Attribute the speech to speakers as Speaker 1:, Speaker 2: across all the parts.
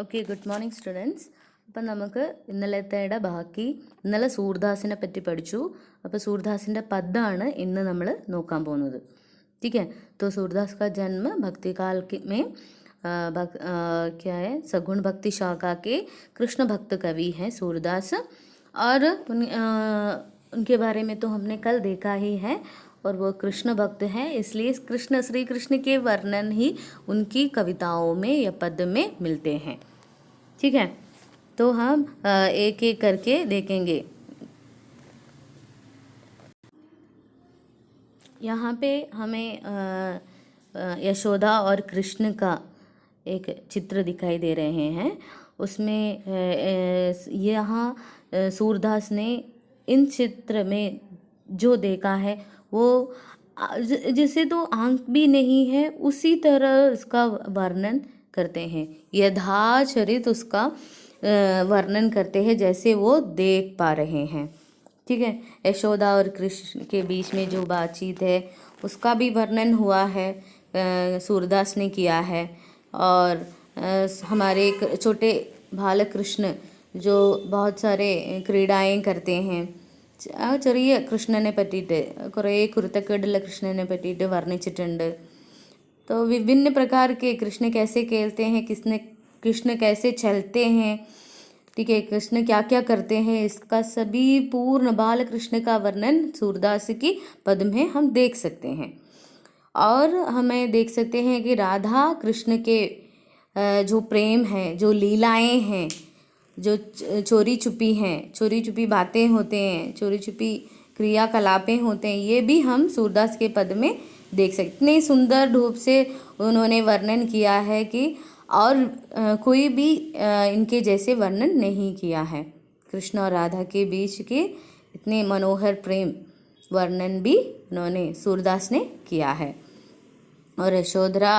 Speaker 1: Okay, good morning students. അപ്പം നമുക്ക് ഇന്നലത്തേടെ ബാക്കി, ഇന്നലെ സൂർദാസിനെ പറ്റി പഠിച്ചു. അപ്പോൾ സൂർദാസിൻ്റെ പദ്യമാണ് ഇന്ന് നമ്മൾ നോക്കാൻ പോകുന്നത്. ठीक है. तो सूरदास का जन्म भक्ति काल में क्या है, सगुण भक्ति शाखा के कृष्ण भक्त कवि हैं सूरदास. और उनके बारे में तो हमने कल देखा ही है. और वो कृष्ण भक्त हैं, इसलिए कृष्ण श्री कृष्ण के वर्णन ही उनकी कविताओं में या पद्य में मिलते हैं. ठीक है. तो हम एक एक करके देखेंगे. यहाँ पे हमें यशोदा और कृष्ण का एक चित्र दिखाई दे रहे हैं. उसमें यहाँ सूरदास ने इन चित्र में जो देखा है वो जैसे तो आंख भी नहीं है उसी तरह उसका वर्णन करते हैं. यथाचरित उसका वर्णन करते हैं जैसे वो देख पा रहे हैं. ठीक है. यशोदा और कृष्ण के बीच में जो बातचीत है उसका भी वर्णन हुआ है, सूरदास ने किया है. और हमारे छोटे बालक कृष्ण जो बहुत सारे क्रीडाएं करते हैं, ചെറിയ കൃഷ്ണനെ പറ്റിയിട്ട് കുറേ കുരുത്തക്കേടുള്ള കൃഷ്ണനെ പറ്റിയിട്ട് വർണ്ണിച്ചിട്ടുണ്ട്. तो विभिन्न प्रकार के कृष्ण कैसे खेलते हैं, कृष्ण कैसे चलते हैं, ठीक है, कृष्ण क्या क्या करते हैं, इसका सभी पूर्ण बाल कृष्ण का वर्णन सूरदास की पद में हम देख सकते हैं. और हमें देख सकते हैं कि राधा कृष्ण के जो प्रेम है, जो लीलाएं हैं, जो चोरी छुपी बातें होते हैं, चोरी छुपी क्रियाकलापें होते हैं, ये भी हम सूरदास के पद में देख सकते. इतने सुंदर रूप से उन्होंने वर्णन किया है कि और कोई भी इनके जैसे वर्णन नहीं किया है. कृष्ण और राधा के बीच के इतने मनोहर प्रेम वर्णन भी उन्होंने सूरदास ने किया है. और यशोदा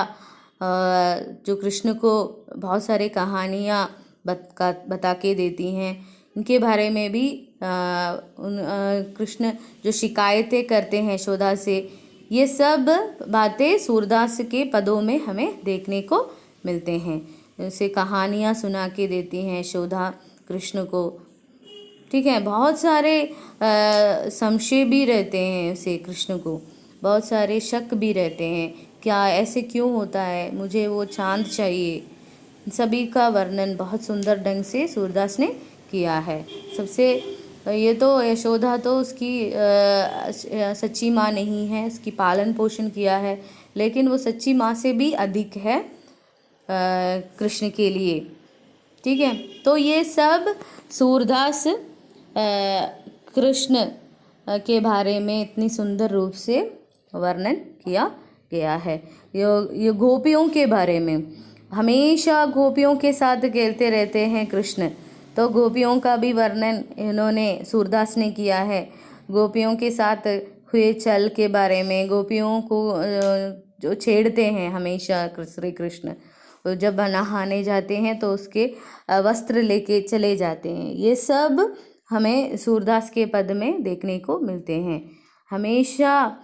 Speaker 1: जो कृष्ण को बहुत सारे कहानियाँ बता के देती हैं, इनके बारे में भी कृष्ण जो शिकायतें करते हैं यशोदा से, ये सब बातें सूरदास के पदों में हमें देखने को मिलते हैं. उसे कहानियाँ सुना के देती हैं यशोदा कृष्ण को. ठीक है. बहुत सारे संशय भी रहते हैं उसे कृष्ण को, बहुत सारे शक भी रहते हैं, क्या ऐसे क्यों होता है, मुझे वो चांद चाहिए. सभी का वर्णन बहुत सुंदर ढंग से सूरदास ने किया है. सबसे ये तो यशोदा तो उसकी सच्ची माँ नहीं है, उसकी पालन पोषण किया है, लेकिन वो सच्ची माँ से भी अधिक है कृष्ण के लिए. ठीक है. तो ये सब सूरदास कृष्ण के बारे में इतनी सुंदर रूप से वर्णन किया गया है. ये गोपियों के बारे में, हमेशा गोपियों के साथ खेलते रहते हैं कृष्ण, तो गोपियों का भी वर्णन इन्होंने सूरदास ने किया है. गोपियों के साथ हुए चल के बारे में, गोपियों को जो छेड़ते हैं हमेशा श्री कृष्ण, जब नहाने जाते हैं तो उसके वस्त्र लेके चले जाते हैं, ये सब हमें सूरदास के पद में देखने को मिलते हैं. हमेशा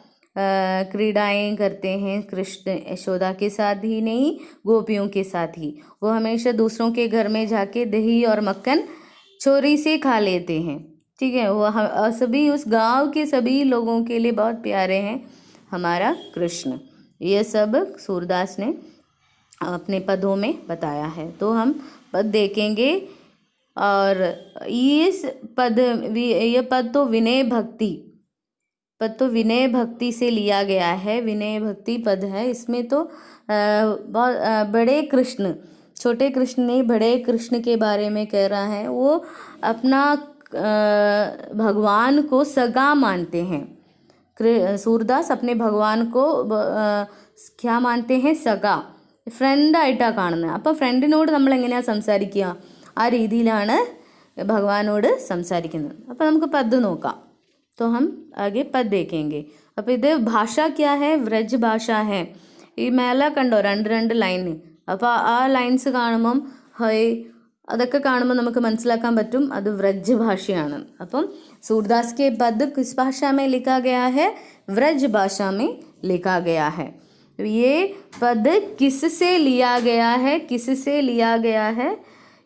Speaker 1: क्रीडाएं करते हैं कृष्ण, यशोदा के साथ ही नहीं, गोपियों के साथ ही. वो हमेशा दूसरों के घर में जाके दही और मक्खन चोरी से खा लेते हैं. ठीक है. वो सभी उस गांव के सभी लोगों के लिए बहुत प्यारे हैं हमारा कृष्ण. ये सब सूरदास ने अपने पदों में बताया है. तो हम पद देखेंगे. और ये पद तो विनय भक्ति से लिया गया है. विनय भक्ति पद है. इसमें तो बहुत बड़े कृष्ण, छोटे कृष्ण नहीं, बड़े कृष्ण के बारे में कह रहा है. वो अपना भगवान को सगा मानते हैं. सूरदास अपने भगवान को क्या मानते हैं, സഖാ, ഫ്രണ്ടായിട്ടാണ് കാണുന്നത്. അപ്പോൾ ഫ്രണ്ടിനോട് നമ്മൾ എങ്ങനെയാണ് സംസാരിക്കുക, ആ രീതിയിലാണ് ഭഗവാനോട് സംസാരിക്കുന്നത്. അപ്പോൾ നമുക്ക് പദ് നോക്കാം. तो हम आगे पद देखेंगे. അപ്പോൾ ഇത് ഭാഷ क्या है, വ്രജ് ഭാഷ है. ഈ മേലെ കണ്ടോ രണ്ട് ലൈൻ, അപ്പോൾ ആ ലൈൻസ് കാണുമ്പം അതൊക്കെ കാണുമ്പോൾ നമുക്ക് മനസ്സിലാക്കാൻ പറ്റും അത് വ്രജ് ഭാഷയാണ്. അപ്പം सूरदास के पद किस भाषा में लिखा गया है, व्रज भाषा में लिखा गया है. ये पद किससे लिया गया है, किससे लिया गया है?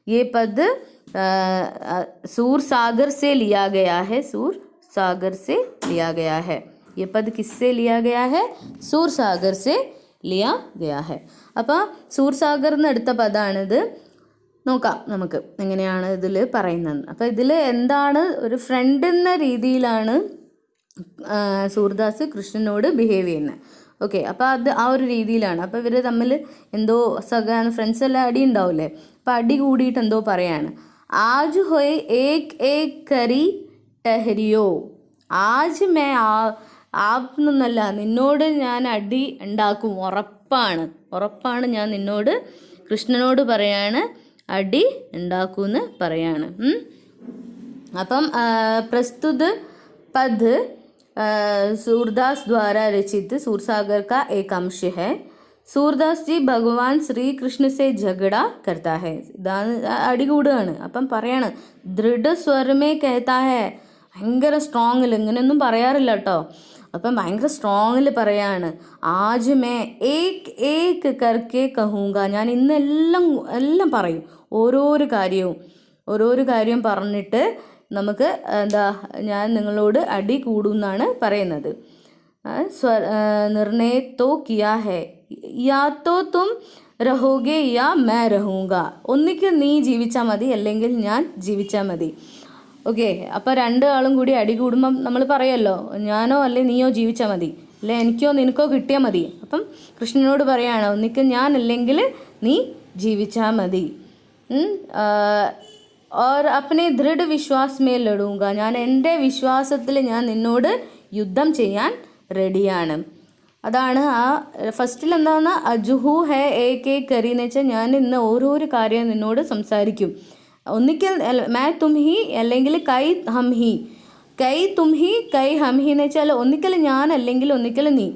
Speaker 1: ये पद सूर सागर से लिया गया है, सूर सागर से लिया गया है. ये पद किससे लिया गया है? सूर सागर से लिया गया है. അപ്പോൾ സൂർ സാഗർ എന്ന് എടുത്ത പദമാണിത്. നോക്കാം നമുക്ക് എങ്ങനെയാണ് ഇതിൽ പറയുന്നത്. അപ്പോൾ ഇതിൽ എന്താണ്, ഒരു ഫ്രണ്ട് എന്ന രീതിയിലാണ് സൂർദാസ് കൃഷ്ണനോട് ബിഹേവ് ചെയ്യുന്നത്. ഓക്കെ, അപ്പോൾ അത് ആ ഒരു രീതിയിലാണ്. അപ്പോൾ ഇവർ തമ്മിൽ എന്തോ ഫ്രണ്ട്സ് എല്ലാം അടി ഉണ്ടാവില്ലേ, അപ്പോൾ അടി കൂടിയിട്ട് എന്തോ പറയാണ്. ആജ് ഹോയ് ഏക് ഏക് കരി ടെഹരിയോ. ആജ് മേ ആപ്ന്നല്ല, നിന്നോട് ഞാൻ അടി ഉണ്ടാക്കും, ഉറപ്പാണ് ഞാൻ നിന്നോട്, കൃഷ്ണനോട് പറയാണ് അടി ഉണ്ടാക്കൂന്ന് പറയാണ്. അപ്പം प्रस्तुत पद सूरदास द्वारा रचित सूरसागर का एक अंश है. सूरदास जी भगवान श्री कृष्ण से झगड़ा करता है. ഇതാണ് അടി കൂടുകയാണ്. അപ്പം പറയാണ് ദൃഢസ്വരമേ कहता है. ഭയങ്കര സ്ട്രോങ്ങിൽ, ഇങ്ങനെയൊന്നും പറയാറില്ല കേട്ടോ. അപ്പം ഭയങ്കര സ്ട്രോങ്ങിൽ പറയാണ്. ആജ് മേ ഏക് ഏക് കർക്കെ കഹൂങ്ക. ഞാൻ ഇന്നെല്ലാം പറയും, ഓരോരോ കാര്യം പറഞ്ഞിട്ട് നമുക്ക് എന്താ, ഞാൻ നിങ്ങളോട് അടി കൂടുന്നാണ് പറയുന്നത്. നിർണയ തോ കിയാ ഹെ, യാ തോ തും രഹോഗെ യാ മേ രഹൂങ്ക. ഒന്നിക്ക് നീ ജീവിച്ചാൽ മതി, അല്ലെങ്കിൽ ഞാൻ ജീവിച്ചാൽ മതി. ഓക്കെ, അപ്പോൾ രണ്ടാളും കൂടി അടി കൂടുമ്പം നമ്മൾ പറയുമല്ലോ, ഞാനോ അല്ലെ നീയോ ജീവിച്ചാൽ മതി, അല്ലെ എനിക്കോ നിനക്കോ കിട്ടിയാൽ മതി. അപ്പം കൃഷ്ണനോട് പറയാണ് ഒന്നിക്ക് ഞാൻ അല്ലെങ്കിൽ നീ ജീവിച്ചാൽ മതി. और अपने ദൃഢ വിശ്വാസ് മേ ലഡൂങ്ക. ഞാൻ എൻ്റെ വിശ്വാസത്തിൽ ഞാൻ നിന്നോട് യുദ്ധം ചെയ്യാൻ റെഡിയാണ്. അതാണ് ആ ഫസ്റ്റിൽ എന്താണെന്ന് അജുഹു ഹേ ഏക് ഏക് കരി എന്ന് വെച്ചാൽ ഞാൻ ഇന്ന് ഓരോരോ കാര്യം നിന്നോട് സംസാരിക്കും. ഒന്നിക്കൽ മേ തും ഹി അല്ലെങ്കിൽ കൈ ഹം ഹി. കൈ തും ഹി കൈ ഹം ഹി എന്ന് വെച്ചാൽ ഒന്നിക്കൽ ഞാൻ അല്ലെങ്കിൽ ഒന്നിക്കൽ നീ,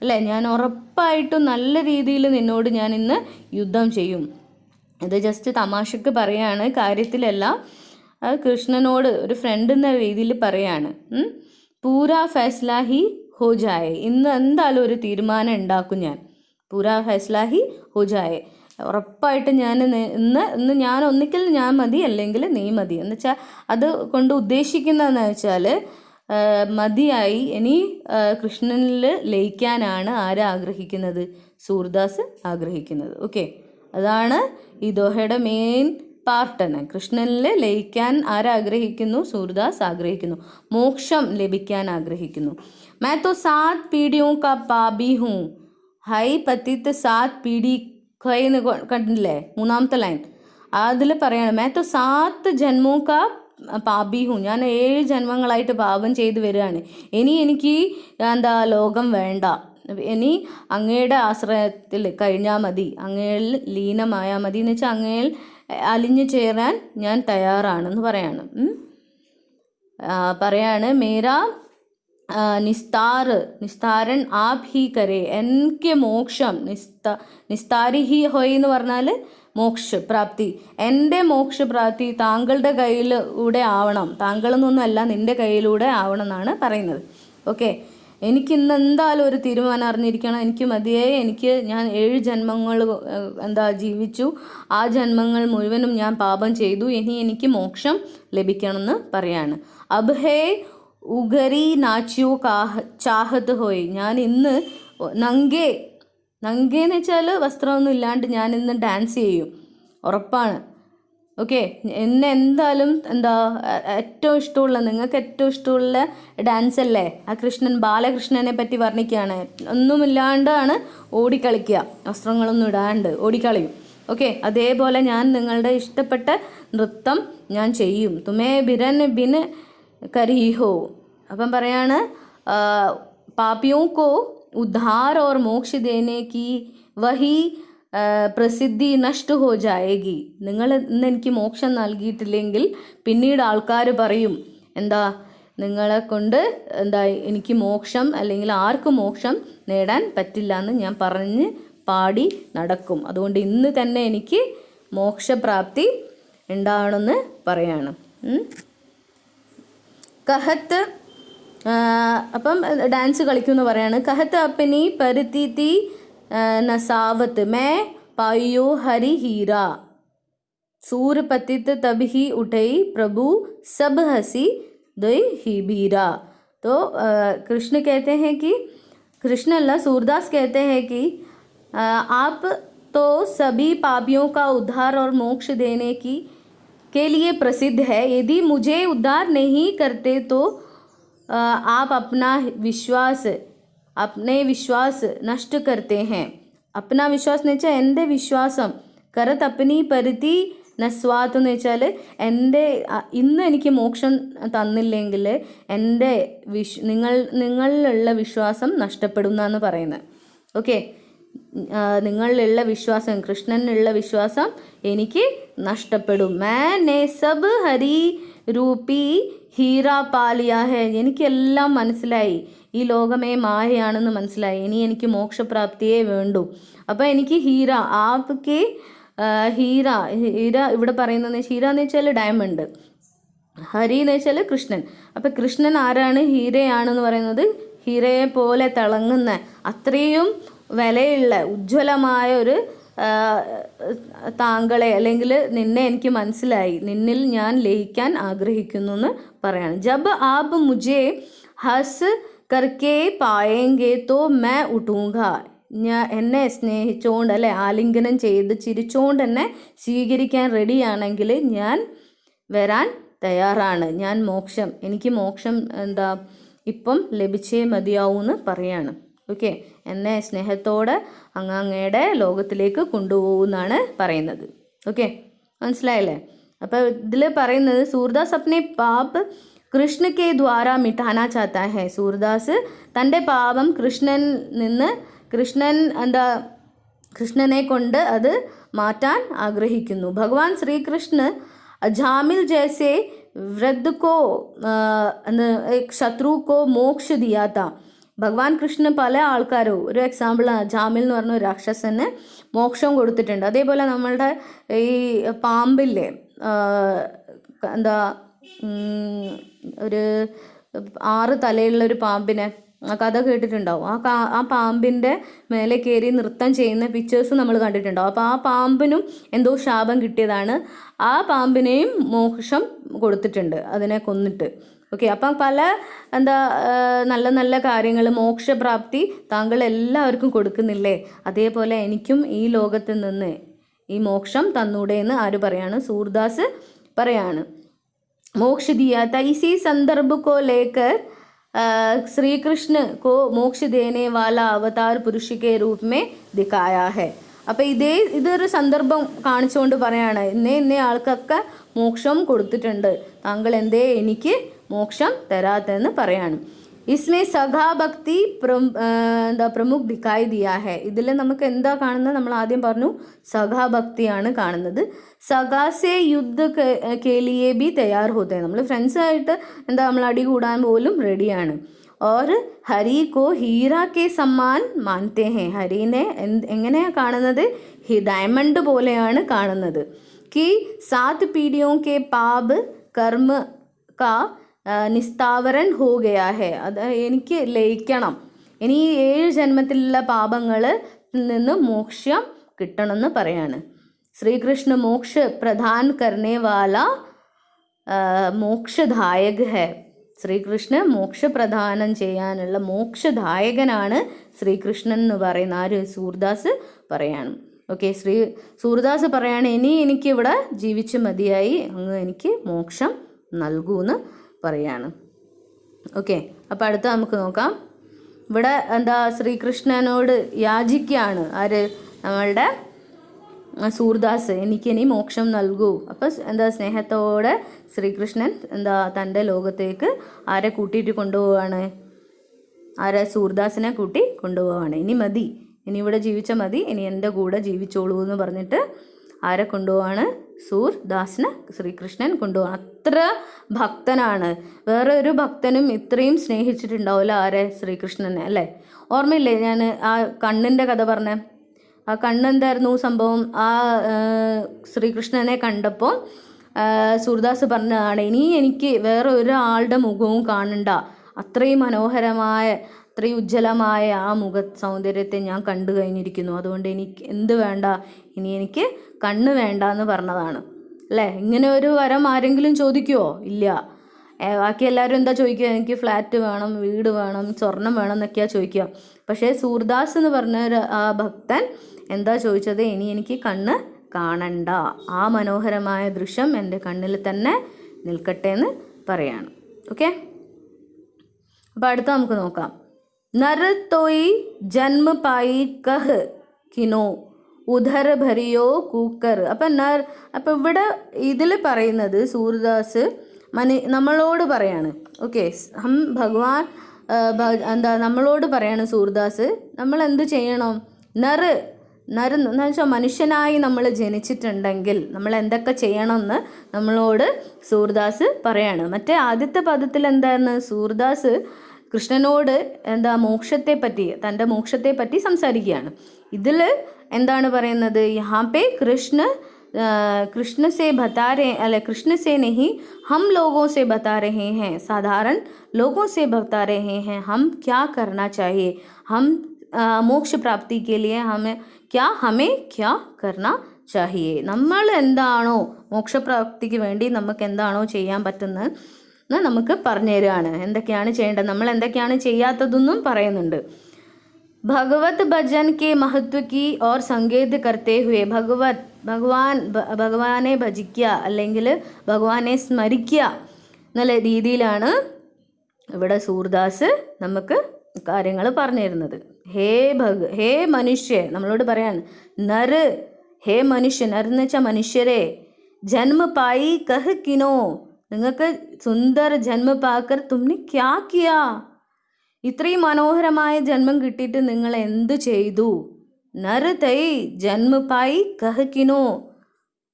Speaker 1: അല്ലേ? ഞാൻ ഉറപ്പായിട്ടും നല്ല രീതിയിൽ നിന്നോട് ഞാൻ ഇന്ന് യുദ്ധം ചെയ്യും. ഇത് ജസ്റ്റ് തമാശക്ക് പറയാണ്, കാര്യത്തിലല്ല. അത് കൃഷ്ണനോട് ഒരു ഫ്രണ്ട് എന്ന രീതിയിൽ പറയാണ്. പൂരാ ഫൈസ്ല ഹി ഹോ ജായേ. ഇന്ന് എന്തായാലും ഒരു തീരുമാനം ഉണ്ടാക്കും ഞാൻ. പൂരാ ഫൈസ്ല ഹി ഹോ ജായേ. ഉറപ്പായിട്ട് ഞാൻ ഇന്ന് ഞാൻ ഒന്നിക്കൽ ഞാൻ മതി, അല്ലെങ്കിൽ നീ മതി എന്ന് വെച്ചാൽ അത് കൊണ്ട് ഉദ്ദേശിക്കുന്നതെന്ന് വെച്ചാൽ മതിയായി, ഇനി കൃഷ്ണനിൽ ലയിക്കാനാണ് ആരാഗ്രഹിക്കുന്നത്? സൂർദാസ് ആഗ്രഹിക്കുന്നത്. ഓക്കെ, അതാണ് ഈ ദോഹയുടെ മെയിൻ പാർട്ടാണ്. കൃഷ്ണനിൽ ലയിക്കാൻ ആരാഗ്രഹിക്കുന്നു? സൂർദാസ് ആഗ്രഹിക്കുന്നു. മോക്ഷം ലഭിക്കാൻ ആഗ്രഹിക്കുന്നു. मैं तो 7 पीढ़ियों का पापी हूँ. ഹൈ പത്തിത്ത് 7 പീഡി എന്ന് കണ്ടില്ലേ, മൂന്നാമത്തെ ലൈൻ. അതിൽ പറയാണ് मैं तो 7 ജന്മോं का പാപി ഹൂँ. ഞാൻ 7 ജന്മങ്ങളായിട്ട് പാപം ചെയ്ത് വരികയാണ്. ഇനി എനിക്ക് എന്താ ലോകം വേണ്ട, ഇനി അങ്ങയുടെ ആശ്രയത്തിൽ കഴിഞ്ഞാൽ മതി, അങ്ങയിൽ ലീനമായാൽ മതി എന്ന് വെച്ചാൽ അങ്ങയിൽ അലിഞ്ഞു ചേരാൻ ഞാൻ തയ്യാറാണെന്ന് പറയാണ്. മേരാ നിസ്താരൻ ആപ് ഹി കരേ. എനിക്ക് മോക്ഷം നിസ്താരി ഹി ഹോയ് എന്ന് പറഞ്ഞാൽ മോക്ഷപ്രാപ്തി, എൻ്റെ മോക്ഷപ്രാപ്തി താങ്കളുടെ കയ്യിലൂടെ ആവണം. താങ്കളെന്നൊന്നുമല്ല, നിൻ്റെ കയ്യിലൂടെ ആവണം എന്നാണ് പറയുന്നത്. ഓക്കെ, എനിക്ക് ഇന്ന് എന്തായാലും ഒരു തീരുമാനം അറിഞ്ഞിരിക്കണം. എനിക്ക് മതിയേ, ഞാൻ 7 ജന്മങ്ങൾ ജീവിച്ചു, ആ ജന്മങ്ങൾ മുഴുവനും ഞാൻ പാപം ചെയ്തു, ഇനി എനിക്ക് മോക്ഷം ലഭിക്കണമെന്ന് പറയാണ്. അബ് ഹേ ഉഗരി നാച്ചിയോ ചാഹത്ത് ഹോയ്. ഞാൻ ഇന്ന് നങ്കേന്ന് വെച്ചാൽ വസ്ത്രമൊന്നും ഇല്ലാണ്ട് ഞാൻ ഇന്ന് ഡാൻസ് ചെയ്യും, ഉറപ്പാണ്. ഓക്കെ, എന്നെ എന്തായാലും ഏറ്റവും ഇഷ്ടമുള്ള, നിങ്ങൾക്ക് ഏറ്റവും ഇഷ്ടമുള്ള ഡാൻസ് അല്ലേ ആ ബാലകൃഷ്ണനെ പറ്റി വർണ്ണിക്കുകയാണ്. ഒന്നുമില്ലാണ്ടാണ് ഓടിക്കളിക്കുക, വസ്ത്രങ്ങളൊന്നും ഇടാണ്ട് ഓടിക്കളയും. ഓക്കെ, അതേപോലെ ഞാൻ നിങ്ങളുടെ ഇഷ്ടപ്പെട്ട നൃത്തം ഞാൻ ചെയ്യും. തുമേ ബിൻ കരീഹോ. അപ്പം പറയാണ് പാപിയോं को उद्धार और मोक्ष देने की वही പ്രസിദ്ധി നഷ്ട ഹോ ജായേഗി. നിങ്ങൾ ഇന്ന് എനിക്ക് മോക്ഷം നൽകിയിട്ടില്ലെങ്കിൽ പിന്നീട് ആൾക്കാർ പറയും നിങ്ങളെ കൊണ്ട് എനിക്ക് മോക്ഷം, അല്ലെങ്കിൽ ആർക്കും മോക്ഷം നേടാൻ പറ്റില്ല എന്ന് ഞാൻ പറഞ്ഞ് പാടി നടക്കും. അതുകൊണ്ട് ഇന്ന് തന്നെ എനിക്ക് മോക്ഷപ്രാപ്തി ഉണ്ടാവണമെന്ന് പറയാണ്. കഹത്ത് അപ്പം ഡാൻസ് കളിക്കുമെന്ന് പറയാണ്. കഹത്ത് അപ്പനി പരിതീതി नसावत मैं पायो हरि हीरा, सूर पतित तब ही उठई प्रभु सब हंसी दई ही बीरा। तो कृष्ण कहते हैं कि, कृष्ण अल्लाह सूरदास कहते हैं कि आप तो सभी पापियों का उद्धार और मोक्ष देने की के लिए प्रसिद्ध है। यदि मुझे उद्धार नहीं करते तो आप अपने विश्वास नष्ट करते हैं। अपना विश्वास എന്ന് വെച്ചാൽ എൻ്റെ വിശ്വാസം കരതപ്പനി പരുത്തി നസ്വാത്ത് എന്ന് വെച്ചാൽ എൻ്റെ ഇന്ന് എനിക്ക് മോക്ഷം തന്നില്ലെങ്കിൽ എൻ്റെ നിങ്ങളിലുള്ള വിശ്വാസം നഷ്ടപ്പെടും എന്നാണ് പറയുന്നത്. ഓക്കെ, നിങ്ങളിലുള്ള വിശ്വാസം, കൃഷ്ണനിലുള്ള വിശ്വാസം എനിക്ക് നഷ്ടപ്പെടും. मैंने सब हरि रूपी ഹീരാ പാലിയാ ഹെ, എനിക്കെല്ലാം മനസ്സിലായി, ഈ ലോകമേ മായയാണെന്ന് മനസ്സിലായി, ഇനി എനിക്ക് മോക്ഷപ്രാപ്തിയേ വേണ്ടൂ. അപ്പോൾ എനിക്ക് ഹീര ആപ്കെ ഹീര ഇവിടെ പറയുന്നത് ഹീര എന്ന് വെച്ചാൽ ഡയമണ്ട്, ഹരി എന്ന് വെച്ചാൽ കൃഷ്ണൻ. അപ്പം കൃഷ്ണൻ ആരാണ്? ഹീരയാണെന്ന് പറയുന്നത്. ഹീരയെ പോലെ തിളങ്ങുന്ന അത്രയും വിലയുള്ള ഉജ്ജ്വലമായ ഒരു താങ്കളെ അല്ലെങ്കിൽ നിന്നെ എനിക്ക് മനസ്സിലായി, നിന്നിൽ ഞാൻ ലയിക്കാൻ ആഗ്രഹിക്കുന്നു എന്ന് പറയാണ്. ജബ് ആപ് മുझे ഹസ് കർക്കെ പായെങ്കെ തോ മേ ഉഠൂങ്ക, എന്നെ സ്നേഹിച്ചുകൊണ്ട് അല്ലെ ആലിംഗനം ചെയ്ത് ചിരിച്ചുകൊണ്ട് എന്നെ സ്വീകരിക്കാൻ റെഡിയാണെങ്കിൽ ഞാൻ വരാൻ തയ്യാറാണ്. ഞാൻ എനിക്ക് മോക്ഷം ഇപ്പം ലഭിച്ചേ മതിയാവൂന്ന് പറയാണ്. ഓക്കെ, എന്നെ സ്നേഹത്തോടെ അങ്ങയുടെ ലോകത്തിലേക്ക് കൊണ്ടുപോകുമെന്നാണ് പറയുന്നത്. ഓക്കെ, മനസ്സിലായല്ലേ? അപ്പോൾ ഇതിൽ പറയുന്നത് സൂർദാസ് അപ്നെ പാപ് കൃഷ്ണ കെ ദ്വാര മിട്ടാനാ ചാത്താ ഹെ. സൂർദാസ് തൻ്റെ പാപം കൃഷ്ണനെ കൊണ്ട് അത് മാറ്റാൻ ആഗ്രഹിക്കുന്നു. ഭഗവാൻ ശ്രീകൃഷ്ണ ജാമിൽ ജैसे वृद्ध को एक शत्रु को मोक्ष दिया था. ഭഗവാൻ കൃഷ്ണ പല ആൾക്കാരും, ഒരു എക്സാമ്പിൾ ജാമിൽ എന്ന് പറഞ്ഞ ഒരു രാക്ഷസന് മോക്ഷം കൊടുത്തിട്ടുണ്ട്. അതേപോലെ നമ്മളുടെ ഈ പാമ്പില്ലേ, ഒരു 6 തലയുള്ള ഒരു പാമ്പിനെ കഥ കേട്ടിട്ടുണ്ടാവും. ആ പാമ്പിൻ്റെ മേലെ കയറി നൃത്തം ചെയ്യുന്ന പിക്ചേഴ്സ് നമ്മൾ കണ്ടിട്ടുണ്ടാവും. അപ്പോൾ ആ പാമ്പിനും എന്തോ ശാപം കിട്ടിയതാണ്. ആ പാമ്പിനെയും മോക്ഷം കൊടുത്തിട്ടുണ്ട്, അതിനെ കൊന്നിട്ട്. ഓക്കെ, അപ്പം പല നല്ല നല്ല കാര്യങ്ങൾ, മോക്ഷപ്രാപ്തി താങ്കൾ എല്ലാവർക്കും കൊടുക്കുന്നില്ലേ, അതേപോലെ എനിക്കും ഈ ലോകത്ത് നിന്ന് ഈ മോക്ഷം തന്നൂടെ എന്ന് ആര് പറയാണ്? സൂർദാസ് പറയാണ്. മോക്ഷ ദിയാത്ത ഇസി സന്ദർഭ കോ ലേക്കർ ശ്രീകൃഷ്ണ കോ മോക്ഷ ദേനെ വാല അവതാർ പുരുഷ കെ രൂപ മേ ദിഖായാ ഹെ. അപ്പോൾ ഇതൊരു സന്ദർഭം കാണിച്ചുകൊണ്ട് പറയാണ്, ഇന്നേ ആൾക്കൊക്കെ മോക്ഷം കൊടുത്തിട്ടുണ്ട്, താങ്കൾ എന്തേ എനിക്ക് മോക്ഷം തരാത്തെന്ന് പറയാണ്. इसमें സഖാ ഭക്തി പ്രമുഖ് ദിക്കായി ദിയാ ഹെ. ഇതിൽ നമുക്ക് എന്താ കാണുന്നത്? നമ്മൾ ആദ്യം പറഞ്ഞു സഖാഭക്തിയാണ് കാണുന്നത്. സഖാസെ യുദ്ധ കേലിയെ ബി തയ്യാർ ഹോത്തെ, നമ്മൾ ഫ്രണ്ട്സായിട്ട് നമ്മൾ അടി കൂടാൻ പോലും റെഡിയാണ്. और ഹരി കോ ഹീര കെ സമ്മാൻ മാനത്തെ ഹെ. ഹരീനെ എങ്ങനെയാണ് കാണുന്നത്? ഡയമണ്ട് പോലെയാണ് കാണുന്നത്. कि 7 पीढ़ियों के पाप कर्म का നിസ്താവരൻ ഹോ ഗയാ ഹെ. അത് എനിക്ക് ലയിക്കണം, ഇനി 7 ജന്മത്തിലുള്ള പാപങ്ങളിൽ നിന്ന് മോക്ഷം കിട്ടണമെന്ന് പറയാണ്. ശ്രീകൃഷ്ണ മോക്ഷ പ്രദാൻ കർണേ വാല മോക്ഷദായക് ഹെ. ശ്രീകൃഷ്ണ മോക്ഷപ്രദാനം ചെയ്യാനുള്ള മോക്ഷദായകനാണ് ശ്രീകൃഷ്ണൻ എന്ന് പറയുന്ന ആര്? സൂർദാസ് പറയാണ്. ഓക്കെ, സൂർദാസ് പറയാണ്, ഇനി എനിക്കിവിടെ ജീവിച്ച് മതിയായി, അങ്ങ് എനിക്ക് മോക്ഷം നൽകൂന്ന് പറയാണ്. ഓക്കെ, അപ്പോൾ അടുത്ത നമുക്ക് നോക്കാം. ഇവിടെ ശ്രീകൃഷ്ണനോട് യാചിക്കുകയാണ് ആര്? നമ്മളുടെ സൂർദാസ്, എനിക്കിനി മോക്ഷം നൽകൂ. അപ്പോൾ സ്നേഹത്തോടെ ശ്രീകൃഷ്ണൻ തൻ്റെ ലോകത്തേക്ക് ആരെ കൂട്ടിയിട്ട് കൊണ്ടുപോവാണ്? സൂർദാസിനെ കൂട്ടി കൊണ്ടുപോവാണ്. ഇനി മതി, ഇനി ഇവിടെ ജീവിച്ച മതി, ഇനി എൻ്റെ കൂടെ ജീവിച്ചോളൂ എന്ന് പറഞ്ഞിട്ട് ആരെ കൊണ്ടുപോവാണ്? സൂർദാസിനെ ശ്രീകൃഷ്ണൻ കൊണ്ടുപോവാണ്. അത്ര ഭക്തനാണ്. വേറെ ഒരു ഭക്തനും ഇത്രയും സ്നേഹിച്ചിട്ടുണ്ടാവില്ല ആരെ? ശ്രീകൃഷ്ണനെ, അല്ലേ? ഓർമ്മയില്ലേ ഞാൻ ആ കണ്ണിൻ്റെ കഥ പറഞ്ഞേ? ആ കണ്ണെന്തായിരുന്നു സംഭവം? ആ ശ്രീകൃഷ്ണനെ കണ്ടപ്പോൾ സൂർദാസ് പറഞ്ഞതാണ്, ഇനി എനിക്ക് വേറെ ഒരാളുടെ മുഖവും കാണണ്ട, അത്രയും മനോഹരമായ ഇത്രയും ഉജ്ജ്വലമായ ആ മുഖ സൗന്ദര്യത്തെ ഞാൻ കണ്ടു കഴിഞ്ഞിരിക്കുന്നു, അതുകൊണ്ട് എനിക്ക് എന്ത് വേണ്ട, ഇനി എനിക്ക് കണ്ണ് വേണ്ട എന്ന് പറഞ്ഞതാണ് അല്ലേ. ഇങ്ങനെ ഒരു വരം ആരെങ്കിലും ചോദിക്കുമോ? ഇല്ല. ബാക്കി എല്ലാവരും എന്താ ചോദിക്കുക? എനിക്ക് ഫ്ലാറ്റ് വേണം, വീട് വേണം, സ്വർണം വേണം എന്നൊക്കെയാണ് ചോദിക്കുക. പക്ഷേ സൂർദാസ് എന്ന് പറഞ്ഞ ആ ഭക്തൻ എന്താ ചോദിച്ചത്? ഇനി എനിക്ക് കണ്ണ് കാണണ്ട, ആ മനോഹരമായ ദൃശ്യം എൻ്റെ കണ്ണിൽ തന്നെ നിൽക്കട്ടെ എന്ന് പറയാണ്. ഓക്കെ, അപ്പോൾ അടുത്ത നമുക്ക് നോക്കാം. നർ തോയി ജന്മ പായി കഹ് കിനോ ഉധർ ഭരിയോ കൂക്കർ. അപ്പം ഇവിടെ ഇതിൽ പറയുന്നത് സൂർദാസ് നമ്മളോട് പറയാണ്. ഓക്കെ, ഭഗവാൻ നമ്മളോട് പറയാണ് സൂർദാസ്, നമ്മൾ എന്ത് ചെയ്യണം? നർ എന്ന് വെച്ചാൽ മനുഷ്യനായി നമ്മൾ ജനിച്ചിട്ടുണ്ടെങ്കിൽ നമ്മൾ എന്തൊക്കെ ചെയ്യണമെന്ന് നമ്മളോട് സൂർദാസ് പറയാണ്. മറ്റേ ആദ്യത്തെ പദത്തിൽ എന്തായിരുന്നു? സൂർദാസ് കൃഷ്ണനോട് മോക്ഷത്തെപ്പറ്റി, തൻ്റെ മോക്ഷത്തെപ്പറ്റി സംസാരിക്കുകയാണ്. ഇതിൽ എന്താണ് പറയുന്നത്? യഹാം പേ कृष्ण से बता रहे, अरे कृष्ण से नहीं हम लोगों से बता रहे हैं, साधारण लोगों से बता रहे हैं हम क्या करना चाहिए, हम മോക്ഷ പ്രാപ്തി के लिए हमें क्या करना चाहिए. നമ്മൾ എന്താണോ മോക്ഷപ്രാപ്തിക്ക് വേണ്ടി നമുക്ക് എന്താണോ ചെയ്യാൻ പറ്റുന്നത് നമുക്ക് പറഞ്ഞു തരികയാണ്. എന്തൊക്കെയാണ് ചെയ്യേണ്ടത്, നമ്മൾ എന്തൊക്കെയാണ് ചെയ്യാത്തതെന്നും പറയുന്നുണ്ട്. भगवत भजन के महत्व की और संकेत करते हुए ഭഗവാനെ ഭജിക്കുക അല്ലെങ്കിൽ ഭഗവാനെ സ്മരിക്കുക എന്നുള്ള രീതിയിലാണ് ഇവിടെ സൂർദാസ് നമുക്ക് കാര്യങ്ങൾ പറഞ്ഞു തരുന്നത്. ഹേ മനുഷ്യ, നമ്മളോട് പറയാണ് നർ, ഹേ മനുഷ്യ, നർ എന്ന് വെച്ചാൽ മനുഷ്യരെ, ജന്മ പായി കഹ് കിനോ, നിങ്ങൾക്ക് സുന്ദർ ജന്മ പാക്കർ തുമ്നെ ക്യാ കിയാ, ഇത്രയും മനോഹരമായ ജന്മം കിട്ടിയിട്ട് നിങ്ങൾ എന്ത് ചെയ്തു? നർ തൈ ജന്മ പായി കഹ് കിനോ,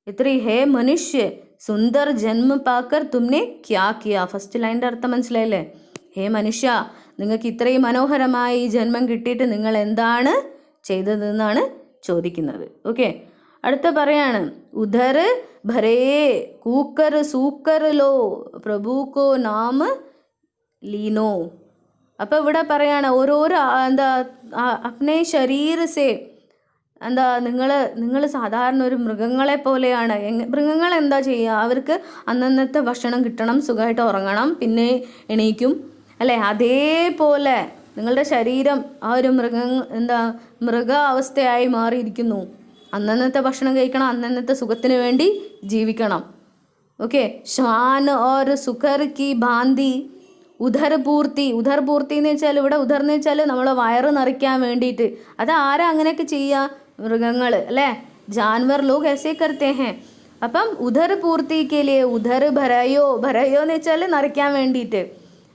Speaker 1: ഇത്രയും ഹേ മനുഷ്യ സുന്ദർ ജന്മ പാക്കർ തുമ്നെ ക്യാ കിയാ. ഫസ്റ്റ് ലൈൻ്റെ അർത്ഥം മനസ്സിലായില്ലേ? ഹേ മനുഷ്യ, നിങ്ങൾക്ക് ഇത്രയും മനോഹരമായ ഈ ജന്മം കിട്ടിയിട്ട് നിങ്ങൾ എന്താണ് ചെയ്തതെന്നാണ് ചോദിക്കുന്നത്. ഓക്കെ, അടുത്ത പറയാണ് ഉധർ ഭരേ കൂക്കർ സൂക്കർ ലോ പ്രഭു കോ നാം ലീനോ. അപ്പോൾ ഇവിടെ പറയാണ് ഓരോരോ അപ്നെ ശരീർ സേ നിങ്ങൾ സാധാരണ ഒരു മൃഗങ്ങളെ പോലെയാണ്. മൃഗങ്ങൾ എന്താ ചെയ്യുക? അവർക്ക് അന്നന്നത്തെ ഭക്ഷണം കിട്ടണം, സുഖമായിട്ട് ഉറങ്ങണം, പിന്നെ എണീക്കും അല്ലേ? അതേപോലെ നിങ്ങളുടെ ശരീരം ആ ഒരു മൃഗ അവസ്ഥയായി മാറിയിരിക്കുന്നു. അന്നന്നത്തെ ഭക്ഷണം കഴിക്കണം, അന്നന്നത്തെ സുഖത്തിന് വേണ്ടി ജീവിക്കണം. ഓക്കെ, ശ്വാൻ ഓർ സുഖർ കി ഭാന്തി ഉദർപൂർത്തി എന്ന് വെച്ചാൽ ഇവിടെ ഉദർ എന്ന് വെച്ചാൽ നമ്മളെ വയറ് നിറയ്ക്കാൻ വേണ്ടിയിട്ട്. അത് ആരാ അങ്ങനെയൊക്കെ ചെയ്യുക? മൃഗങ്ങൾ അല്ലേ? ജാൻവർ ലോഗ് ऐसे करते हैं. അപ്പം ഉദർ പൂർത്തിക്ക് ലിയേ ഉദർ ഭരയോ എന്ന് വെച്ചാൽ നിറയ്ക്കാൻ വേണ്ടിയിട്ട്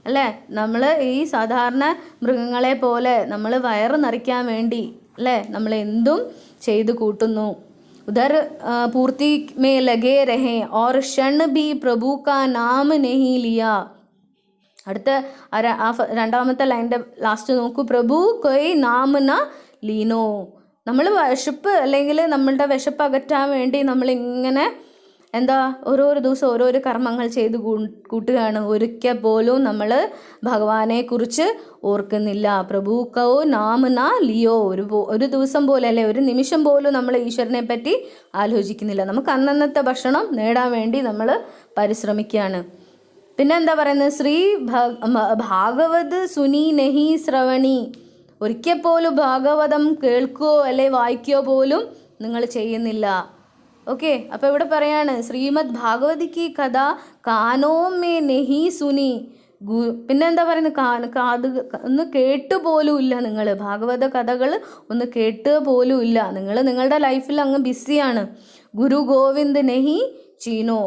Speaker 1: അല്ലേ? നമ്മൾ ഈ സാധാരണ മൃഗങ്ങളെ പോലെ നമ്മൾ വയറ് നിറയ്ക്കാൻ വേണ്ടി അല്ലേ നമ്മൾ എന്തും ചെയ്തു കൂട്ടുന്നു. ഉദർ പൂർത്തി മേ ലഗേ രഹേ ഓർ ക്ഷൺ ബി പ്രഭു കാ നാം നഹീ ലിയാ. അടുത്ത രണ്ടാമത്തെ ലൈൻ്റെ ലാസ്റ്റ് നോക്കൂ. പ്രഭു കൊയ് നാം ന ലീനോ. നമ്മൾ വിശപ്പ് അല്ലെങ്കിൽ നമ്മളുടെ വിശപ്പ് അകറ്റാൻ വേണ്ടി നമ്മളിങ്ങനെ ഓരോരോ ദിവസം ഓരോരോ കർമ്മങ്ങൾ ചെയ്ത് കൂട്ടുകയാണ്. ഒരിക്കൽ പോലും നമ്മൾ ഭഗവാനെ കുറിച്ച് ഓർക്കുന്നില്ല. പ്രഭു കോ നാം ന ലിയോ. ഒരു ദിവസം പോലും അല്ലെ ഒരു നിമിഷം പോലും നമ്മൾ ഈശ്വരനെ പറ്റി ആലോചിക്കുന്നില്ല. നമുക്ക് അന്നന്നത്തെ ഭക്ഷണം നേടാൻ വേണ്ടി നമ്മൾ പരിശ്രമിക്കുകയാണ്. പിന്നെ എന്താ പറയുന്നത്? ശ്രീ ഭാഗവത് സുനി നഹി ശ്രവണി. ഒരിക്കൽ പോലും ഭാഗവതം കേൾക്കുകയോ അല്ലെ വായിക്കുകയോ പോലും നിങ്ങൾ ചെയ്യുന്നില്ല. ഓക്കെ, അപ്പോൾ ഇവിടെ പറയാണ് ശ്രീമദ് ഭാഗവതി കി കഥ കാനോ മേ നഹി സുനി. പിന്നെ എന്താ പറയുന്നത്? കാത് ഒന്ന് കേട്ടുപോലും ഇല്ല. നിങ്ങൾ ഭാഗവത കഥകൾ ഒന്ന് കേട്ട് പോലും ഇല്ല. നിങ്ങൾ നിങ്ങളുടെ ലൈഫിൽ അങ്ങ് ബിസിയാണ്. ഗുരു ഗോവിന്ദ് നഹി ചീനോ.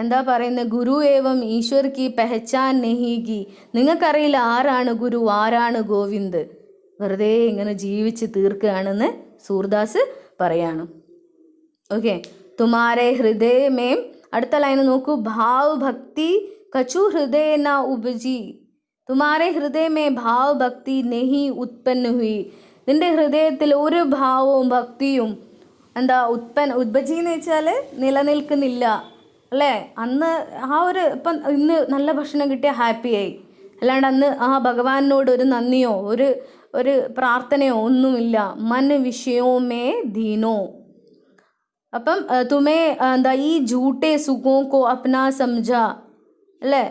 Speaker 1: എന്താ പറയുന്നത്? ഗുരു ഏവം ഈശ്വർ കി പെഹച്ചാൻ നഹീകി. നിങ്ങൾക്കറിയില്ല ആരാണ് ഗുരു, ആരാണ് ഗോവിന്ദ്. വെറുതെ ഇങ്ങനെ ജീവിച്ച് തീർക്കുകയാണെന്ന് സൂർദാസ് പറയാണ്. ഓക്കെ, തുമാരെ ഹൃദയ മേം. അടുത്ത ലൈന് നോക്കൂ. ഭാവ് ഭക്തി കച്ചു ഹൃദയ ന ഉപജി. തുമാരെ ഹൃദയ മേ ഭാവ് ഭക്തി നെഹി ഉത്പന്ന ഹുയി. നിന്റെ ഹൃദയത്തിൽ ഒരു ഭാവവും ഭക്തിയും ഉത്പജി എന്ന് വെച്ചാൽ നിലനിൽക്കുന്നില്ല അല്ലേ? അന്ന് ഇപ്പം ഇന്ന് നല്ല ഭക്ഷണം കിട്ടിയ ഹാപ്പിയായി അല്ലാണ്ട് അന്ന് ആ ഭഗവാനോട് ഒരു നന്ദിയോ ഒരു പ്രാർത്ഥനയോ ഒന്നുമില്ല. മൻ വിഷയോമേ ദീനോ. അപ്പം തുമേ എന്താ ഈ ജൂട്ടെ സുഖോക്കോ അപ്നാ സംജ അല്ലേ.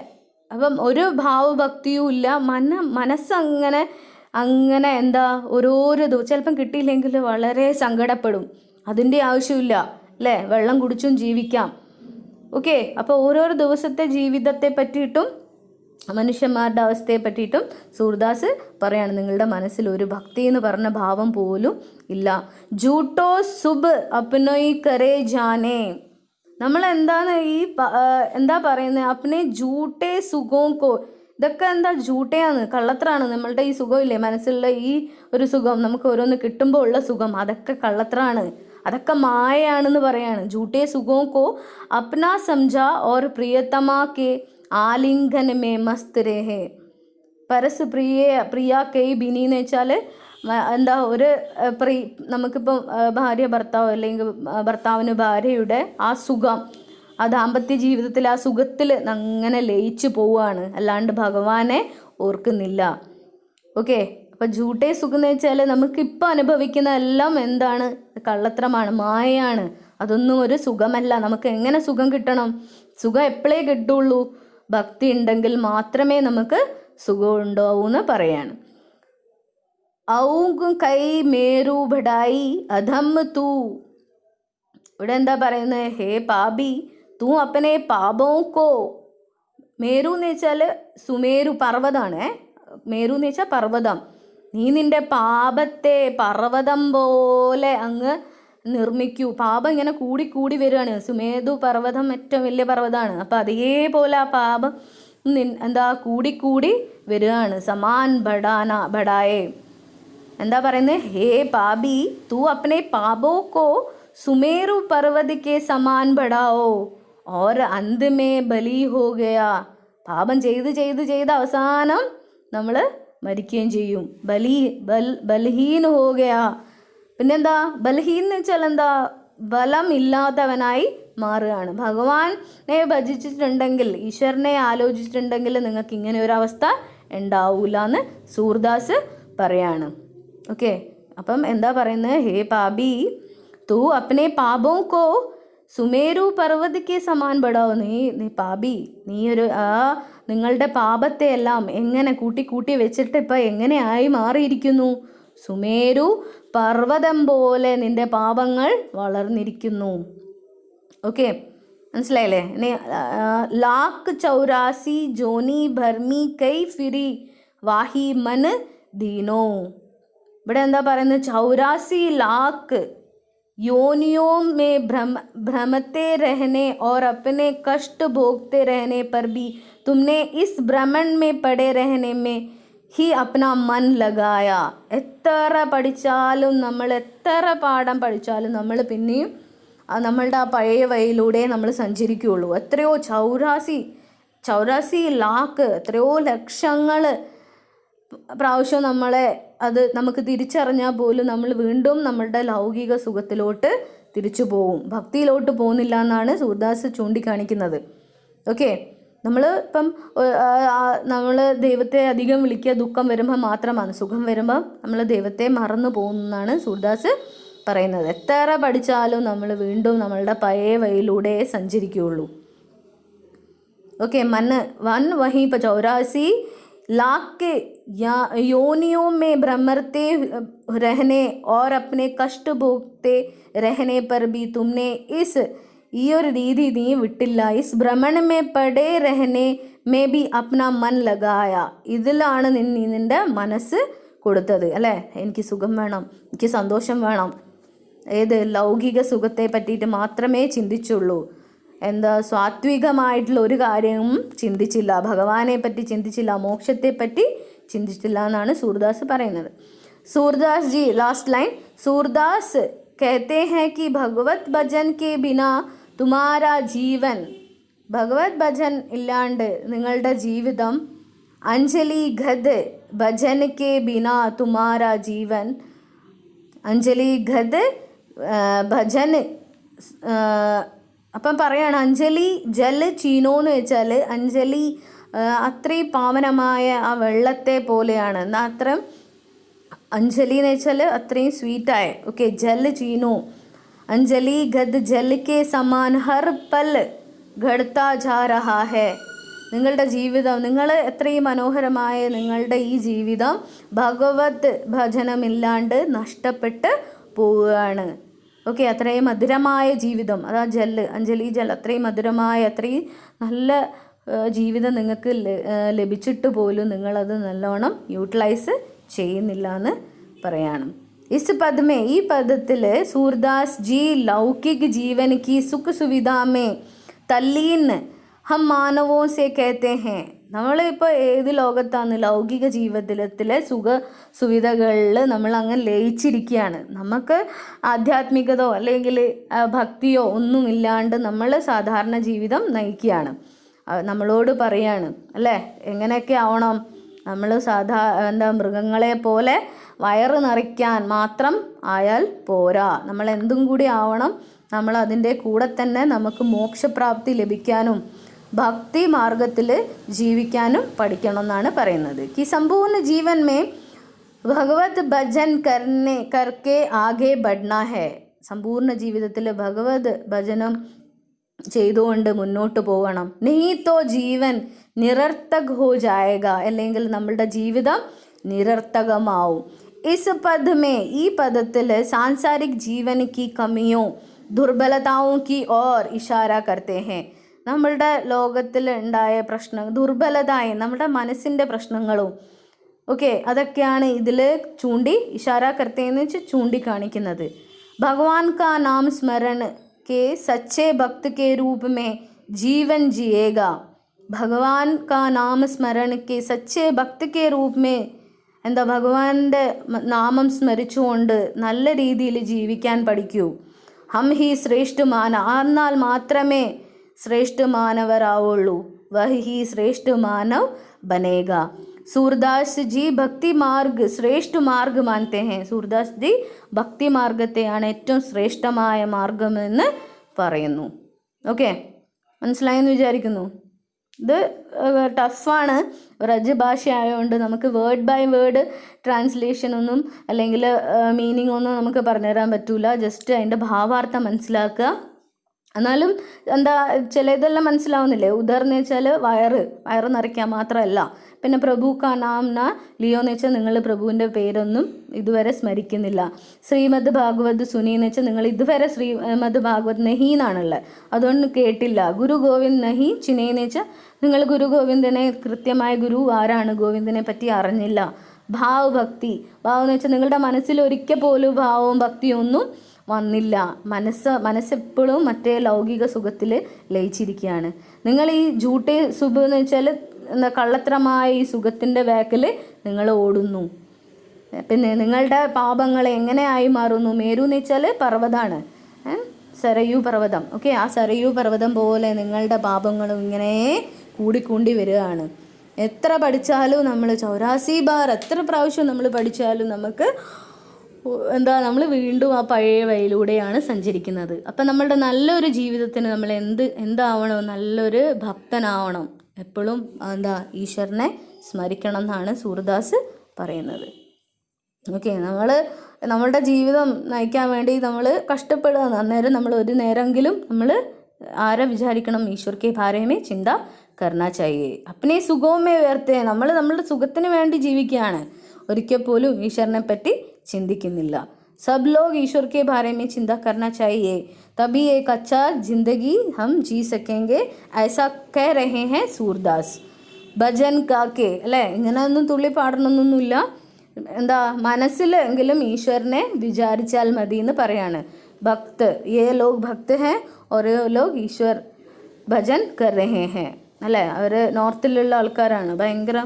Speaker 1: അപ്പം ഒരു ഭാവഭക്തിയും ഇല്ല. മനസ്സങ്ങനെ അങ്ങനെ എന്താ ഓരോരോ ദിവസം ചിലപ്പം കിട്ടിയില്ലെങ്കിൽ വളരെ സങ്കടപ്പെടും. അതിൻ്റെ ആവശ്യമില്ല അല്ലേ. വെള്ളം കുടിച്ചും ജീവിക്കാം. ഓക്കെ. അപ്പോൾ ഓരോരോ ദിവസത്തെ ജീവിതത്തെ പറ്റിയിട്ടും മനുഷ്യന്മാരുടെ അവസ്ഥയെ പറ്റിയിട്ടും സൂർദാസ് പറയാണ്, നിങ്ങളുടെ മനസ്സിൽ ഒരു ഭക്തി എന്ന് പറഞ്ഞ ഭാവം പോലും ഇല്ല. ജൂട്ടോ സുബ് അപ്നോയി കരേ ജാനേ. നമ്മൾ എന്താണ് എന്താ പറയുന്നത്, അപ്നെ ജൂട്ടേ സുഖോക്കോ. ഇതൊക്കെ എന്താ ജൂട്ടയാണ്, കള്ളത്രാണ്. നമ്മളുടെ ഈ സുഖമില്ലേ, മനസ്സിലുള്ള ഈ ഒരു സുഖം, നമുക്ക് ഓരോന്ന് കിട്ടുമ്പോൾ ഉള്ള സുഖം, അതൊക്കെ കള്ളത്രാണ്, അതൊക്കെ മായയാണെന്ന് പറയാണ്. ജൂട്ടേ സുഖോക്കോ Apna Samja or പ്രിയതമാ K ആലിംഗൻ may മസ്ത് രഹേ. പ്രിയ കൈ ബിനി എന്ന് വെച്ചാൽ എന്താ നമുക്കിപ്പം ഭാര്യ ഭർത്താവ് അല്ലെങ്കിൽ ഭർത്താവിന് ഭാര്യയുടെ ആ സുഖം, ആ ദാമ്പത്യ ജീവിതത്തിൽ ആ സുഖത്തിൽ അങ്ങനെ ലയിച്ചു പോവുകയാണ്, അല്ലാണ്ട് ഭഗവാനെ ഓർക്കുന്നില്ല. ഓക്കെ. അപ്പം ജൂട്ടേ സുഖം എന്ന് വെച്ചാൽ നമുക്കിപ്പോൾ അനുഭവിക്കുന്ന എല്ലാം എന്താണ്, കള്ളത്രമാണ്, മായയാണ്. അതൊന്നും ഒരു സുഖമല്ല. നമുക്ക് എങ്ങനെ സുഖം കിട്ടണം? സുഖം എപ്പോഴേ കിട്ടുള്ളൂ, ഭക്തി ഉണ്ടെങ്കിൽ മാത്രമേ നമുക്ക് സുഖം ഉണ്ടാവൂ എന്ന് പറയാണ്. ഔ കൈ മേരു ബഡായി അധം തൂ. ഇവിടെ എന്താ പറയുന്നത്, ഹേ പാപി തൂ അപ്പനെ പാപോക്കോ. മേരു എന്ന് വെച്ചാൽ സുമേരു പർവ്വതമാണ്. മേരു എന്ന് വെച്ചാൽ പർവ്വതം. നീ നിന്റെ പാപത്തെ പർവ്വതം പോലെ അങ്ങ് നിർമ്മിക്കൂ. പാപം ഇങ്ങനെ കൂടി വരികയാണ്. സുമേരു പർവ്വതം ഏറ്റവും വലിയ പർവ്വതമാണ്. അപ്പം അതേപോലെ ആ പാപം എന്താ കൂടി വരികയാണ്. സമാൻ ബഡായേ. എന്താ പറയുന്നത്, ഹേ പാപി തൂ അപ്നെ പാപോക്കോ സുമേരു पर्वत के समान बढ़ाओ और अंत में बलि हो गया. പാപം ചെയ്ത് അവസാനം നമ്മൾ മരിക്കുകയും ചെയ്യും. ബൽഹീൻ ഹോ ഗയാ. പിന്നെന്താ ബൽഹീൻ എന്ന് വെച്ചാൽ എന്താ, ബലം ഇല്ലാത്തവനായി മാറുകയാണ്. ഭഗവാനെ ഭജിച്ചിട്ടുണ്ടെങ്കിൽ, ഈശ്വരനെ ആലോചിച്ചിട്ടുണ്ടെങ്കിൽ നിങ്ങൾക്ക് ഇങ്ങനെ ഒരു അവസ്ഥ ഉണ്ടാവില്ല എന്ന് സൂർദാസ് പറയാണ്. ഓക്കെ. അപ്പം എന്താ പറയുന്നത്, ഹേ പാപി തൂ അപ്നെ പാപോക്കോ സുമേരു പർവ്വതയ്ക്ക് സമാൻ ബടാവോ. നീ പാപി, നീ നിങ്ങളുടെ പാപത്തെ എല്ലാം എങ്ങനെ കൂട്ടി വെച്ചിട്ട് ഇപ്പം എങ്ങനെയായി മാറിയിരിക്കുന്നു, സുമേരു പർവ്വതം പോലെ നിന്റെ പാപങ്ങൾ വളർന്നിരിക്കുന്നു. ഓക്കെ, മനസ്സിലായില്ലേ? ഇനി ലാക്ക് 84 ജോനി ഭർമി കൈ ഫിരി വാഹി മൻ ദീനോ. ഇവിടെ എന്താ പറയുന്നത്, 84 लाख योनियों में भ्रमते रहने और अपने कष्ट भोगते रहने पर भी तुमने इस भ्रमण में पड़े रहने में ही अपना मन लगाया. എത്ര പഠിച്ചാലും എത്ര പാഠം പഠിച്ചാലും നമ്മൾ പിന്നെയും നമ്മളുടെ ആ പഴയ വഴിയിലൂടെ നമ്മൾ സഞ്ചരിക്കുകയുള്ളൂ. എത്രയോ 84 ലാക്ക്, എത്രയോ ലക്ഷങ്ങൾ പ്രാവശ്യം അത് നമുക്ക് തിരിച്ചറിഞ്ഞാൽ പോലും നമ്മൾ വീണ്ടും നമ്മളുടെ ലൗകിക സുഖത്തിലോട്ട് തിരിച്ചു പോവും, ഭക്തിയിലോട്ട് പോകുന്നില്ല എന്നാണ് സൂർദാസ് ചൂണ്ടിക്കാണിക്കുന്നത്. ഓക്കെ. നമ്മൾ ദൈവത്തെ അധികം വിളിക്കുക ദുഃഖം വരുമ്പോൾ മാത്രമാണ്, സുഖം വരുമ്പോൾ നമ്മൾ ദൈവത്തെ മറന്നു പോകുന്നതാണ് സൂർദാസ് പറയുന്നത്. എത്ര പഠിച്ചാലും നമ്മൾ വീണ്ടും നമ്മളുടെ പഴയ വഴിയിലൂടെ സഞ്ചരിക്കുകയുള്ളൂ. ओके. वन वहीं पर 84 लाख के योनियों में भ्रमते रहने और अपने कष्ट भोगते रहने पर भी तुमने ഈ ഒരു രീതി നീ വിട്ടില്ല. ഇസ് ഭ്രമൺ മേ പടേ രഹനെ മേ ബി അപ്ന മൻ ലഗായ. ഇതിലാണ് നീ നിൻ്റെ മനസ്സ് കൊടുത്തത് അല്ലേ. എനിക്ക് സുഖം വേണം, എനിക്ക് സന്തോഷം വേണം, ഏത് ലൗകിക സുഖത്തെ പറ്റിയിട്ട് മാത്രമേ ചിന്തിച്ചുള്ളൂ. എന്താ സാത്വികമായിട്ടുള്ള ഒരു കാര്യവും ചിന്തിച്ചില്ല, ഭഗവാനെ പറ്റി ചിന്തിച്ചില്ല, മോക്ഷത്തെ പറ്റി ചിന്തിച്ചില്ല എന്നാണ് സൂർദാസ് പറയുന്നത്. सूरदास जी लास्ट लाइन, सूरदास कहते हैं कि भगवत भजन के बिना तुम्हारा जीवन, ഭഗവത് ഭജൻ ഇല്ലാണ്ട് നിങ്ങളുടെ ജീവിതം, അഞ്ജലി ഘദ് ഭജൻ കെ ബിന തുമാരാ ജീവൻ, അഞ്ജലി ഘദ് ഭജൻ. അപ്പം പറയാണ് അഞ്ജലി ജൽ ചീനോ എന്ന് വെച്ചാൽ അഞ്ജലി അത്രയും പാവനമായ ആ വെള്ളത്തെ പോലെയാണ്. എന്നാൽ അത്ര अंजलि ने चल अത്രയും സ്വീറ്റായ. ഓക്കെ, ജൽ ചീനോ अंजलि गद जल के समान हर पल घड़ता जा रहा है. നിങ്ങളുടെ ജീവിതം, നിങ്ങൾ എത്രയും മനോഹരമായ നിങ്ങളുടെ ഈ ജീവിതം ഭഗവത് ഭജനമില്ലാണ്ട് നഷ്ടപ്പെട്ട് പോവുകയാണ്. ഓക്കെ, അത്രയും മധുരമായ ജീവിതം, അതാ ജല്, അഞ്ജലി ജൽ, അത്രയും മധുരമായ അത്രയും നല്ല ജീവിതം നിങ്ങൾക്ക് ലഭിച്ചിട്ട് പോലും നിങ്ങളത് നല്ലോണം യൂട്ടിലൈസ് ചെയ്യുന്നില്ല എന്ന് പറയാണ്. इस पद में ഈ പദത്തിൽ सूरदास जी लौकिक जीवन की सुख सुविधा में तल्लीन हम मानवों से कहते हैं. നമ്മളിപ്പോൾ ഏത് ലോകത്താണ്? ലൗകിക ജീവിതത്തിലെ സുവിധകളിൽ നമ്മൾ അങ്ങ് ലയിച്ചിരിക്കുകയാണ്. നമുക്ക് ആധ്യാത്മികതയോ അല്ലെങ്കിൽ ഭക്തിയോ ഒന്നുമില്ലാണ്ട് നമ്മൾ സാധാരണ ജീവിതം നയിക്കുകയാണ്. നമ്മളോട് പറയാണ് അല്ലേ, എങ്ങനെയൊക്കെ ആവണം? നമ്മൾ മൃഗങ്ങളെ പോലെ വയറ് നിറയ്ക്കാൻ മാത്രം ആയാൽ പോരാ, നമ്മൾ എന്തും കൂടി ആവണം. നമ്മൾ അതിൻ്റെ കൂടെ തന്നെ നമുക്ക് മോക്ഷപ്രാപ്തി ലഭിക്കാനും ഭക്തി മാർഗത്തിൽ ജീവിക്കാനും പഠിക്കണം എന്നാണ് പറയുന്നത്. कि संपूर्ण जीवन में भगवत भजन करके आगे बढ़ना है. സമ്പൂർണ്ണ ജീവിതത്തിൽ ഭഗവത് ഭജനം ചെയ്തുകൊണ്ട് മുന്നോട്ട് പോകണം. नहीं तो जीवन निरर्थक हो जाएगा, അല്ലെങ്കിൽ നമ്മളുടെ ജീവിതം നിരർത്ഥകമാവും. इस पद में ഈ പദത്തിൽ सांसारिक जीवन की कमियों दुर्बलताओं की ओर इशारा करते हैं. നമ്മളുടെ ലോകത്തിൽ ഉണ്ടായ പ്രശ്നം, ദുർബലതായ നമ്മുടെ മനസ്സിൻ്റെ പ്രശ്നങ്ങളും ഓക്കെ, അതൊക്കെയാണ് ഇതിൽ ഇഷാര കർത്തേന്ന് വെച്ച് ചൂണ്ടിക്കാണിക്കുന്നത്. ഭഗവാൻ കാ നാം സ്മരൺ के सच्चे भक्त के रूप में जीवन जिएगा. ഭഗവാൻ കാ നാമ സ്മരൺ के सच्चे भक्त के रूप में എന്താ, ഭഗവാന്റെ നാമം സ്മരിച്ചുകൊണ്ട് നല്ല രീതിയിൽ ജീവിക്കാൻ പഠിക്കൂ. ഹം ഹി ശ്രേഷ്ഠ എന്നാൽ മാത്രമേ ശ്രേഷ്ഠ മാനവരാവുള്ളൂ. വഹ് he Shreshtha Manav ബനേഗ. Surdas G ഭക്തി മാർഗ് ശ്രേഷ്ഠ മാർഗ് മാനത്തെ ഹെ. സൂർദാസ് ജി ഭക്തി മാർഗത്തെയാണ് ഏറ്റവും ശ്രേഷ്ഠമായ മാർഗമെന്ന് പറയുന്നു. ഓക്കെ, മനസ്സിലായെന്ന് വിചാരിക്കുന്നു. ഇത് ടഫാണ്, വ്രജ് ഭാഷ ആയതുകൊണ്ട് നമുക്ക് വേർഡ് ബൈ വേർഡ് ട്രാൻസ്ലേഷനൊന്നും അല്ലെങ്കിൽ മീനിങ് ഒന്നും നമുക്ക് പറഞ്ഞുതരാൻ പറ്റില്ല. ജസ്റ്റ് അതിൻ്റെ ഭാവാർത്ഥം മനസ്സിലാക്കുക. എന്നാലും എന്താ ചിലതെല്ലാം മനസ്സിലാവുന്നില്ലേ? ഉദർന്ന് വെച്ചാൽ വയറ് നിറയ്ക്കാൻ മാത്രമല്ല. പിന്നെ പ്രഭു കാ നാം ന ലിയോ എന്ന് വെച്ചാൽ നിങ്ങൾ പ്രഭുവിൻ്റെ പേരൊന്നും ഇതുവരെ സ്മരിക്കുന്നില്ല. ശ്രീമദ് ഭാഗവത് സുനി എന്ന് വെച്ചാൽ നിങ്ങൾ ഇതുവരെ ശ്രീമദ് ഭാഗവത് നഹി എന്നാണുള്ളത്, അതുകൊണ്ട് കേട്ടില്ല. ഗുരു ഗോവിന്ദ് നഹി ചിനേന്ന് വെച്ചാൽ നിങ്ങൾ ഗുരു ഗോവിന്ദനെ, കൃത്യമായ ഗുരു ആരാണ്, ഗോവിന്ദനെ പറ്റി അറിഞ്ഞില്ല. ഭാവ് ഭക്തി, ഭാവം എന്ന് വെച്ചാൽ നിങ്ങളുടെ മനസ്സിൽ ഒരിക്കൽ പോലും ഭാവവും ഭക്തിയും ഒന്നും വന്നില്ല. മനസ്സെപ്പോഴും മറ്റേ ലൗകിക സുഖത്തിൽ ലയിച്ചിരിക്കുകയാണ്. നിങ്ങൾ ഈ ജൂട്ടെ സുഖം എന്ന് വെച്ചാൽ എന്താ, കള്ളത്തരമായ ഈ സുഖത്തിൻ്റെ ബാക്കിൽ നിങ്ങൾ ഓടുന്നു. പിന്നെ നിങ്ങളുടെ പാപങ്ങൾ എങ്ങനെയായി മാറുന്നു? മേരു എന്ന് വെച്ചാൽ പർവ്വതമാണ്, സരയൂ പർവ്വതം. ഓക്കെ, ആ സരയൂ പർവ്വതം പോലെ നിങ്ങളുടെ പാപങ്ങളും ഇങ്ങനെ കൂടിക്കൂടി വരികയാണ്. എത്ര പഠിച്ചാലും നമ്മൾ 84 ബാർ എത്ര പ്രാവശ്യം നമ്മൾ പഠിച്ചാലും നമുക്ക് നമ്മൾ വീണ്ടും ആ പഴയ വഴിയിലൂടെയാണ് സഞ്ചരിക്കുന്നത്. അപ്പം നമ്മളുടെ നല്ലൊരു ജീവിതത്തിന് നമ്മൾ എന്താവണം? നല്ലൊരു ഭക്തനാവണം. എപ്പോഴും ഈശ്വരനെ സ്മരിക്കണം എന്നാണ് സൂർദാസ് പറയുന്നത്. ഓക്കെ, നമ്മളുടെ ജീവിതം നയിക്കാൻ വേണ്ടി നമ്മൾ കഷ്ടപ്പെടുക. അന്നേരം നമ്മൾ ഒരു നേരമെങ്കിലും നമ്മൾ ആരെ വിചാരിക്കണം? ഈശ്വർ കെ ബാരെ മേ ചിന്ത കർണാ ചാഹിയേ. അപ്നെ സുഖവും ഉയർത്തേ. നമ്മളുടെ സുഖത്തിന് വേണ്ടി ജീവിക്കുകയാണ്, ഒരിക്കൽ പോലും ഈശ്വരനെ പറ്റി ചിന്തിക്കുന്നില്ല. सब लोग ईश्वर के बारे में चिंता करना चाहिए, तभी एक अच्छा जिंदगी हम जी सकेंगे, ऐसा कह रहे हैं सूरदास. ഭജൻ കാക്കെ അല്ലേ, ഇങ്ങനെയൊന്നും തുള്ളി പാടണമെന്നൊന്നുമില്ല. മനസ്സിലെങ്കിലും ഈശ്വരനെ വിചാരിച്ചാൽ മതി എന്ന് പറയാണ്. ഭക്ത് യേ ലോഗ് ഭക്ത് ഹെ ഓർ ലോഗ് ഈശ്വർ ഭജൻ കർ രഹേ ഹെ അല്ലേ. അവർ നോർത്തിലുള്ള ആൾക്കാരാണ്, ഭയങ്കര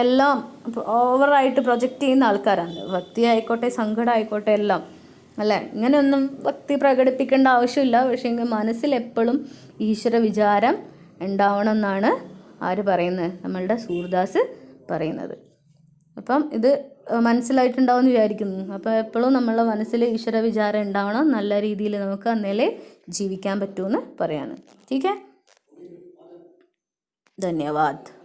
Speaker 1: എല്ലാം ഓവറായിട്ട് പ്രൊജക്റ്റ് ചെയ്യുന്ന ആൾക്കാരാണ്. ഭക്തി ആയിക്കോട്ടെ സങ്കടം ആയിക്കോട്ടെ എല്ലാം അല്ലേ. ഇങ്ങനെയൊന്നും ഭക്തി പ്രകടിപ്പിക്കേണ്ട ആവശ്യമില്ല. പക്ഷേ മനസ്സിലെപ്പോഴും ഈശ്വര വിചാരം ഉണ്ടാവണം എന്നാണ് ആര് പറയുന്നത്? നമ്മളുടെ സൂർദാസ് പറയുന്നത്. അപ്പം ഇത് മനസ്സിലായിട്ടുണ്ടാവും എന്ന് വിചാരിക്കുന്നു. അപ്പോൾ എപ്പോഴും നമ്മളുടെ മനസ്സിൽ ഈശ്വര വിചാരം ഉണ്ടാവണം, നല്ല രീതിയിൽ നമുക്ക് അന്നേലേ ജീവിക്കാൻ പറ്റുമെന്ന് പറയാണ്. ടീക്കേ. धन्यवाद।